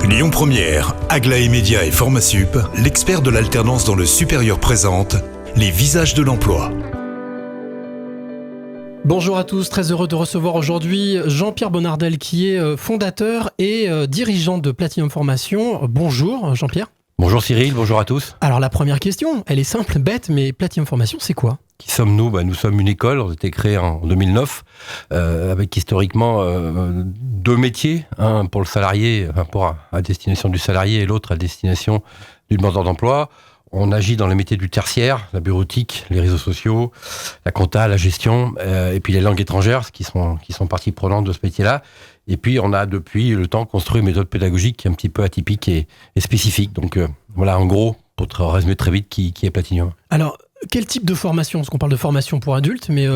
Lyon Première, Aglaé Média et Formasup, l'expert de l'alternance dans le supérieur présente les visages de l'emploi. Bonjour à tous, très heureux de recevoir aujourd'hui Jean-Pierre Bonnardel qui est fondateur et dirigeant de Platinum Formation. Bonjour Jean-Pierre. Bonjour Cyril, bonjour à tous. Alors la première question, elle est simple, bête, mais Platinum Formation c'est quoi ? Qui sommes-nous ? Nous sommes une école, on a été créé en 2009, avec historiquement deux métiers, un pour le salarié, à destination du salarié et l'autre à destination du demandeur d'emploi. On agit dans les métiers du tertiaire, la bureautique, les réseaux sociaux, la compta, la gestion, et puis les langues étrangères qui sont partie prenante de ce métier-là. Et puis on a depuis le temps construit une méthode pédagogique un petit peu atypique et spécifique. Donc voilà en gros, pour te résumer très vite, qui est Platinum. Alors, quel type de formation ? Parce qu'on parle de formation pour adultes, mais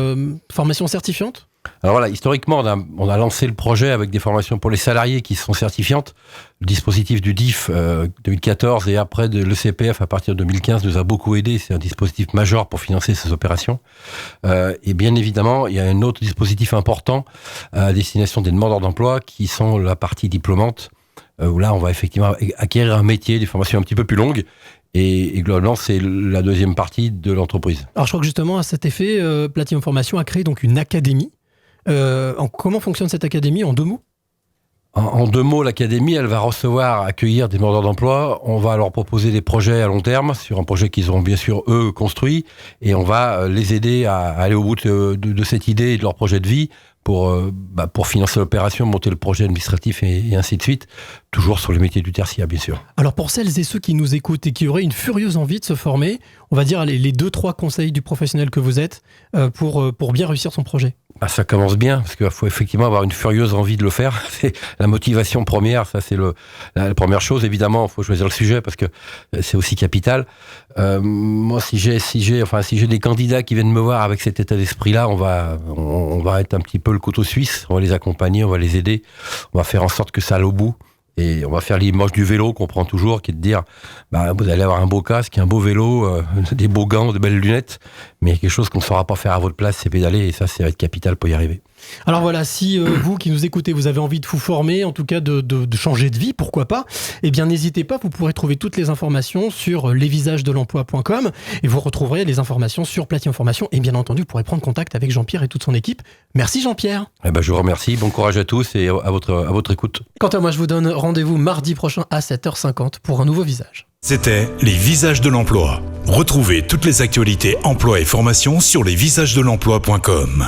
formation certifiante ? Alors voilà, historiquement, on a lancé le projet avec des formations pour les salariés qui sont certifiantes. Le dispositif du DIF 2014 et après de l'ECPF à partir de 2015 nous a beaucoup aidé. C'est un dispositif majeur pour financer ces opérations. Et bien évidemment, il y a un autre dispositif important à destination des demandeurs d'emploi qui sont la partie diplômante, où là, on va effectivement acquérir un métier, des formations un petit peu plus longues. Et globalement, c'est la deuxième partie de l'entreprise. Alors je crois que justement, à cet effet, Platinum Formation a créé donc une académie. Comment fonctionne cette académie en 2 mots ? En 2 mots, l'académie, elle va accueillir des demandeurs d'emploi. On va leur proposer des projets à long terme sur un projet qu'ils auront bien sûr eux construit, et on va les aider à aller au bout de cette idée et de leur projet de vie pour financer l'opération, monter le projet administratif et ainsi de suite, toujours sur les métiers du tertiaire bien sûr. Alors pour celles et ceux qui nous écoutent et qui auraient une furieuse envie de se former, on va dire les 2-3 conseils du professionnel que vous êtes pour bien réussir son projet. Ça commence bien, parce qu'il faut effectivement avoir une furieuse envie de le faire. C'est la motivation première, ça c'est la première chose. Évidemment, il faut choisir le sujet, parce que c'est aussi capital. Moi, si j'ai des candidats qui viennent me voir avec cet état d'esprit-là, on va être un petit peu le couteau suisse. On va les accompagner, on va les aider. On va faire en sorte que ça aille au bout. Et on va faire l'image du vélo qu'on prend toujours, qui est de dire vous allez avoir un beau casque, un beau vélo, des beaux gants, de belles lunettes, mais quelque chose qu'on ne saura pas faire à votre place, c'est pédaler, et ça, c'est être capital pour y arriver. Alors voilà, si vous qui nous écoutez, vous avez envie de vous former, en tout cas de changer de vie, pourquoi pas, eh bien n'hésitez pas, vous pourrez trouver toutes les informations sur lesvisagesdelemploi.com et vous retrouverez les informations sur Platinum Formation, et bien entendu, vous pourrez prendre contact avec Jean-Pierre et toute son équipe. Merci Jean-Pierre. Je vous remercie, bon courage à tous et à votre écoute. Quant à moi, je vous donne rendez-vous mardi prochain à 7h50 pour un nouveau visage. C'était les visages de l'emploi. Retrouvez toutes les actualités emploi et formation sur lesvisagesdelemploi.com.